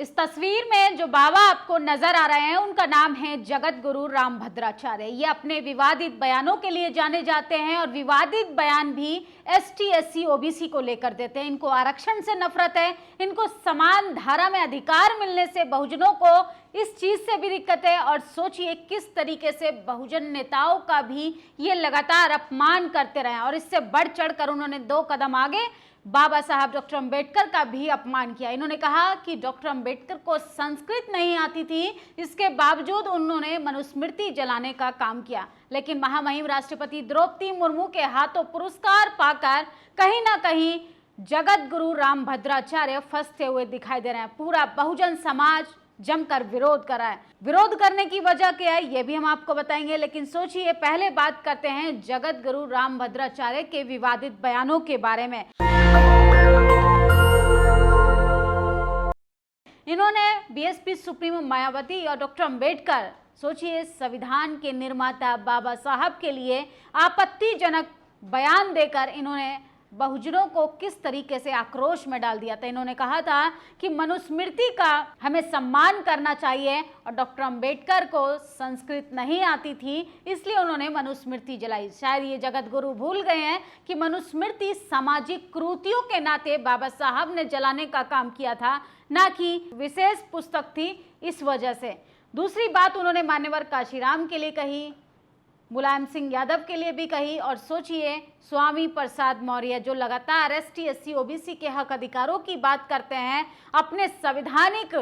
इस तस्वीर में जो बाबा आपको नजर आ रहे हैं उनका नाम है जगत गुरु रामभद्राचार्य। ये अपने विवादित बयानों के लिए जाने जाते हैं और विवादित बयान भी एसटी, एससी, ओबीसी को लेकर देते हैं। इनको आरक्षण से नफरत है, इनको समान धारा में अधिकार मिलने से बहुजनों को इस चीज से भी दिक्कत है। और सोचिए किस तरीके से बहुजन नेताओं का भी ये लगातार अपमान करते रहे और इससे बढ़ चढ़कर उन्होंने 2 कदम आगे बाबा साहब डॉक्टर अंबेडकर का भी अपमान किया। इन्होंने कहा कि डॉक्टर अंबेडकर को संस्कृत नहीं आती थी, इसके बावजूद उन्होंने मनुस्मृति जलाने का काम किया। लेकिन महामहिम राष्ट्रपति द्रौपदी मुर्मू के हाथों पुरस्कार पाकर कहीं ना कहीं जगत गुरु रामभद्राचार्य फंसते हुए दिखाई दे रहे हैं। पूरा बहुजन समाज जमकर विरोध कर रहा है। विरोध करने की वजह क्या है ये भी हम आपको बताएंगे, लेकिन सोचिए पहले बात करते हैं जगत गुरु रामभद्राचार्य के विवादित बयानों के बारे में। इन्होंने बीएसपी सुप्रीमो मायावती और डॉक्टर अंबेडकर, सोचिए संविधान के निर्माता बाबा साहब के लिए आपत्तिजनक बयान देकर इन्होंने बहुजनों को किस तरीके से आक्रोश में डाल दिया था। इन्होंने कहा था कि मनुस्मृति का हमें सम्मान करना चाहिए और डॉक्टर अंबेडकर को संस्कृत नहीं आती थी इसलिए उन्होंने मनुस्मृति जलाई। शायद ये जगत गुरु भूल गए हैं कि मनुस्मृति सामाजिक कुरीतियों के नाते बाबा साहब ने जलाने का काम किया था, ना कि विशेष पुस्तक थी इस वजह से। दूसरी बात उन्होंने मान्यवर काशीराम के लिए कही, मुलायम सिंह यादव के लिए भी कही और सोचिए स्वामी प्रसाद मौर्य जो लगातार एसटी, एससी, ओबीसी के हक अधिकारों की बात करते हैं, अपने संवैधानिक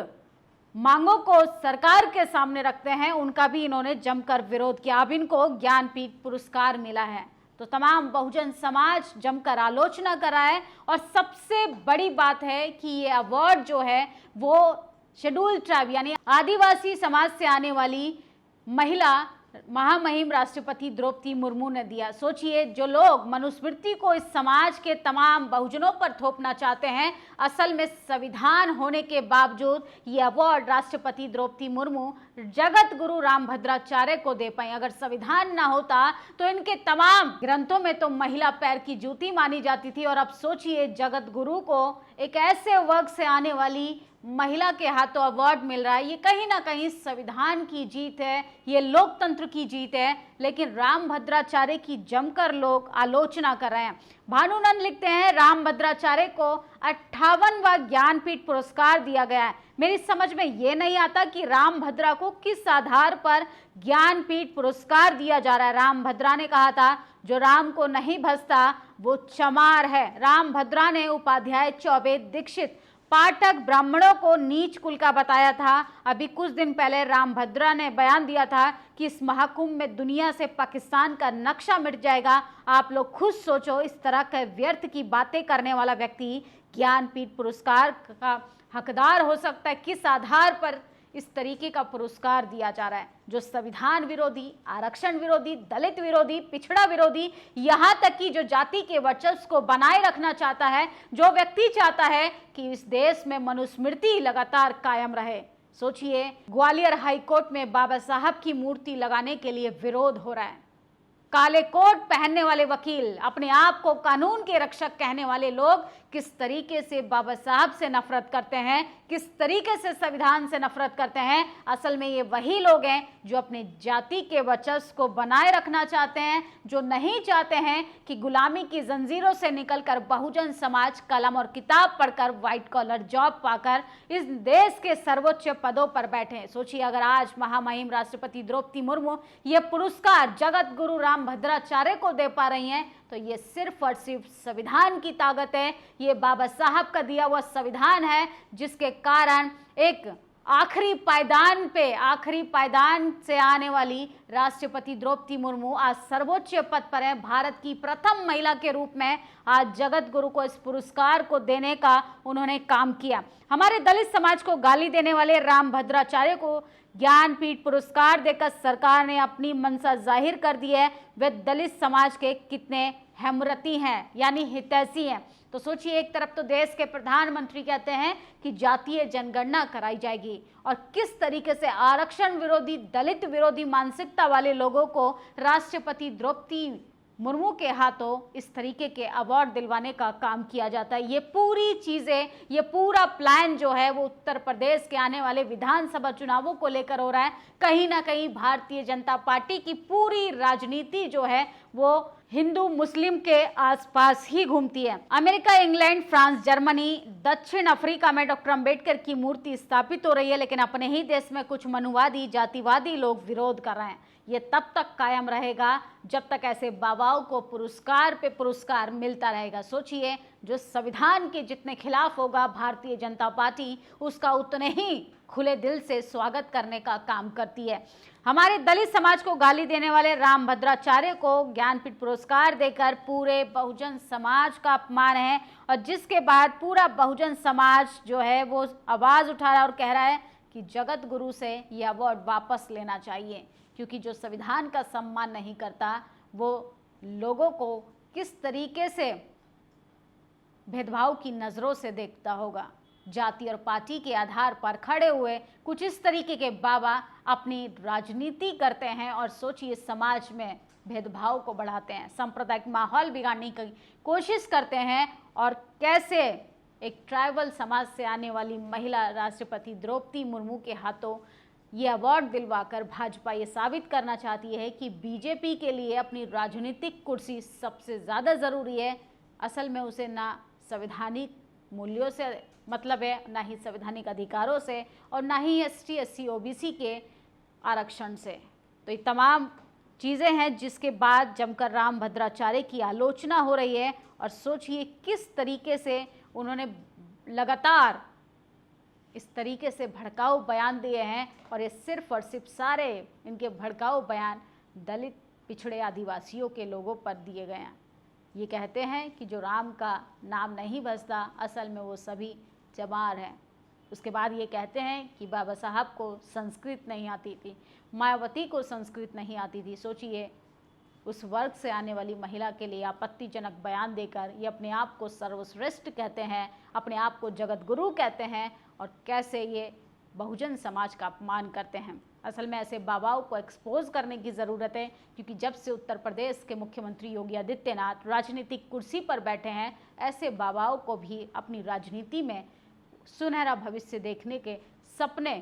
मांगों को सरकार के सामने रखते हैं, उनका भी इन्होंने जमकर विरोध किया। अब इनको ज्ञानपीठ पुरस्कार मिला है तो तमाम बहुजन समाज जमकर आलोचना कर रहा है। और सबसे बड़ी बात है कि ये अवार्ड जो है वो शेड्यूल ट्राइब यानी आदिवासी समाज से आने वाली महिला महामहिम राष्ट्रपति द्रौपदी मुर्मू ने दिया। सोचिए जो लोग मनुस्मृति को इस समाज के तमाम बहुजनों पर थोपना चाहते हैं, असल में संविधान होने के बावजूद ये अवार्ड राष्ट्रपति द्रौपदी मुर्मू जगत गुरु रामभद्राचार्य को दे पाए। अगर संविधान ना होता तो इनके तमाम ग्रंथों में तो महिला पैर की जूती मानी जाती थी और अब सोचिए जगत गुरु को एक ऐसे वर्ग से आने वाली महिला के हाथों अवार्ड मिल रहा है। ये कहीं ना कहीं संविधान की जीत है, ये लोकतंत्र की जीत है, लेकिन रामभद्राचार्य की जमकर लोग आलोचना कर रहे हैं। भानुनंद लिखते हैं रामभद्राचार्य को 58वां ज्ञानपीठ पुरस्कार दिया गया है। मेरी समझ में ये नहीं आता कि रामभद्रा को किस आधार पर ज्ञानपीठ पुरस्कार दिया जा रहा है। रामभद्रा ने कहा था जो राम को नहीं भजता वो चमार है। रामभद्रा ने उपाध्याय चौबे, दीक्षित, पाठक, ब्राह्मणों को नीच कुल का बताया था। अभी कुछ दिन पहले रामभद्रा ने बयान दिया था कि इस महाकुंभ में दुनिया से पाकिस्तान का नक्शा मिट जाएगा। आप लोग खुद सोचो, इस तरह के व्यर्थ की बातें करने वाला व्यक्ति ज्ञानपीठ पुरस्कार का हकदार हो सकता है? किस आधार पर इस तरीके का पुरस्कार दिया जा रहा है जो संविधान विरोधी, आरक्षण विरोधी, दलित विरोधी, पिछड़ा विरोधी, यहाँ तक कि जो जाति के वर्चस्व को बनाए रखना चाहता है, जो व्यक्ति चाहता है कि इस देश में मनुस्मृति लगातार कायम रहे। सोचिए ग्वालियर हाईकोर्ट में बाबा साहब की मूर्ति लगाने के लिए विरोध हो रहा है। काले कोट पहनने वाले वकील, अपने आप को कानून के रक्षक कहने वाले लोग किस तरीके से बाबा साहब से नफरत करते हैं, किस तरीके से संविधान से नफरत करते हैं। असल में ये वही लोग हैं जो अपने जाति के वर्चस्व को बनाए रखना चाहते हैं, जो नहीं चाहते हैं कि गुलामी की जंजीरों से निकलकर बहुजन समाज कलम और किताब पढ़कर व्हाइट कॉलर जॉब पाकर इस देश के सर्वोच्च पदों पर बैठे। सोचिए अगर आज महामहिम राष्ट्रपति द्रौपदी मुर्मू ये पुरस्कार जगत गुरु रामभद्राचार्य को दे पा रही हैं तो ये सिर्फ और सिर्फ संविधान की ताकत है। ये बाबा साहब का दिया हुआ संविधान है जिसके कारण एक आखिरी पायदान से आने वाली राष्ट्रपति द्रौपदी मुर्मू आज सर्वोच्च पद पर है। भारत की प्रथम महिला के रूप में आज जगत गुरु को इस पुरस्कार को देने का उन्होंने काम किया। हमारे दलित समाज को गाली देने वाले रामभद्राचार्य को ज्ञानपीठ पुरस्कार देकर सरकार ने अपनी मंशा जाहिर कर दी है। वे दलित समाज के कितने हमरती हैं यानी हितैषी हैं। तो सोचिए एक तरफ तो देश के प्रधानमंत्री कहते हैं कि जातीय जनगणना कराई जाएगी और किस तरीके से आरक्षण विरोधी, दलित विरोधी मानसिकता वाले लोगों को राष्ट्रपति द्रौपदी मुर्मू के हाथों इस तरीके के अवार्ड दिलवाने का काम किया जाता है। ये पूरी चीजें, ये पूरा प्लान जो है वो उत्तर प्रदेश के आने वाले विधानसभा चुनावों को लेकर हो रहा है। कहीं ना कहीं भारतीय जनता पार्टी की पूरी राजनीति जो है वो हिंदू मुस्लिम के आसपास ही घूमती है। अमेरिका, इंग्लैंड, फ्रांस, जर्मनी, दक्षिण अफ्रीका में डॉक्टर अंबेडकर की मूर्ति स्थापित हो रही है, लेकिन अपने ही देश में कुछ मनुवादी, जातिवादी लोग विरोध कर रहे हैं। ये तब तक कायम रहेगा जब तक ऐसे बाबाओं को पुरस्कार पे पुरस्कार मिलता रहेगा। सोचिए, जो संविधान के जितने खिलाफ होगा भारतीय जनता पार्टी, उसका उतने ही खुले दिल से स्वागत करने का काम करती है। हमारे दलित समाज को गाली देने वाले रामभद्राचार्य को ज्ञानपीठ पुरस्कार देकर पूरे बहुजन समाज का अपमान है, और जिसके बाद पूरा बहुजन समाज जो है वो आवाज उठा रहा है और कह रहा है कि जगत गुरु से यह अवार्ड वापस लेना चाहिए, क्योंकि जो संविधान का सम्मान नहीं करता वो लोगों को किस तरीके से भेदभाव की नज़रों से देखता होगा। जाति और पार्टी के आधार पर खड़े हुए कुछ इस तरीके के बाबा अपनी राजनीति करते हैं और सोचिए समाज में भेदभाव को बढ़ाते हैं, सांप्रदायिक माहौल बिगाड़ने की कोशिश करते हैं, और कैसे एक ट्राइबल समाज से आने वाली महिला राष्ट्रपति द्रौपदी मुर्मू के हाथों ये अवार्ड दिलवाकर भाजपा ये साबित करना चाहती है कि बीजेपी के लिए अपनी राजनीतिक कुर्सी सबसे ज़्यादा ज़रूरी है। असल में उसे ना संवैधानिक मूल्यों से मतलब है, ना ही संवैधानिक अधिकारों से, और ना ही ST SC OBC के आरक्षण से। तो ये तमाम चीज़ें हैं जिसके बाद जमकर रामभद्राचार्य की आलोचना हो रही है, और सोचिए किस तरीके से उन्होंने लगातार इस तरीके से भड़काऊ बयान दिए हैं, और ये सिर्फ और सिर्फ सारे इनके भड़काऊ बयान दलित, पिछड़े, आदिवासियों के लोगों पर दिए गए हैं। ये कहते हैं कि जो राम का नाम नहीं बजता, असल में वो सभी चमार हैं। उसके बाद ये कहते हैं कि बाबा साहब को संस्कृत नहीं आती थी, मायावती को संस्कृत नहीं आती थी। सोचिए, उस वर्ग से आने वाली महिला के लिए आपत्तिजनक बयान देकर ये अपने आप को सर्वश्रेष्ठ कहते हैं, अपने आप को जगत गुरु कहते हैं, और कैसे ये बहुजन समाज का अपमान करते हैं। असल में ऐसे बाबाओं को एक्सपोज करने की ज़रूरत है, क्योंकि जब से उत्तर प्रदेश के मुख्यमंत्री योगी आदित्यनाथ राजनीतिक कुर्सी पर बैठे हैं, ऐसे बाबाओं को भी अपनी राजनीति में सुनहरा भविष्य देखने के सपने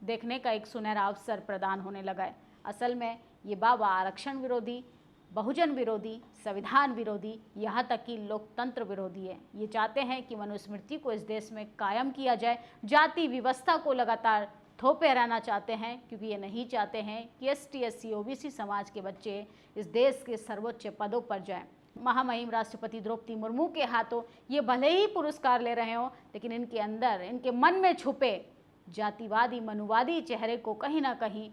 देखने का एक सुनहरा अवसर प्रदान होने लगा है। असल में ये बाबा आरक्षण विरोधी, बहुजन विरोधी, संविधान विरोधी, यहाँ तक कि लोकतंत्र विरोधी है। ये चाहते हैं कि मनुस्मृति को इस देश में कायम किया जाए, जाति व्यवस्था को लगातार थोपे रहना चाहते हैं, क्योंकि ये नहीं चाहते हैं कि ST SC OBC समाज के बच्चे इस देश के सर्वोच्च पदों पर जाएं। महामहिम राष्ट्रपति द्रौपदी मुर्मू के हाथों ये भले ही पुरस्कार ले रहे हों, लेकिन इनके अंदर, इनके मन में छुपे जातिवादी, मनुवादी चेहरे को कहीं ना कहीं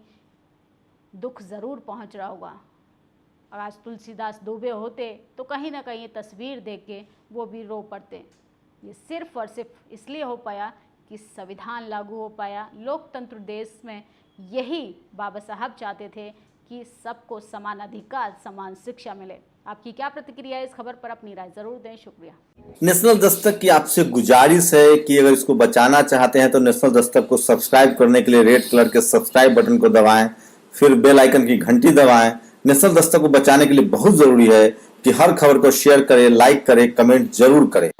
दुख ज़रूर पहुंच रहा होगा। आज तुलसीदास दुबे होते तो कहीं ना कहीं ये तस्वीर देख के वो भी रो पड़ते। ये सिर्फ और सिर्फ इसलिए हो पाया कि संविधान लागू हो पाया। लोकतंत्र देश में यही बाबा साहब चाहते थे कि सबको समान अधिकार, समान शिक्षा मिले। आपकी क्या प्रतिक्रिया है इस खबर पर? अपनी राय जरूर दें। शुक्रिया। नेशनल दस्तक की आपसे गुजारिश है कि अगर इसको बचाना चाहते हैं तो नेशनल दस्तक को सब्सक्राइब करने के लिए रेड कलर के सब्सक्राइब बटन को दबाएं, फिर बेल आइकन की घंटी दबाएं। नेशनल दस्तक को बचाने के लिए बहुत जरूरी है कि हर खबर को शेयर करें, लाइक करें, कमेंट जरूर करें।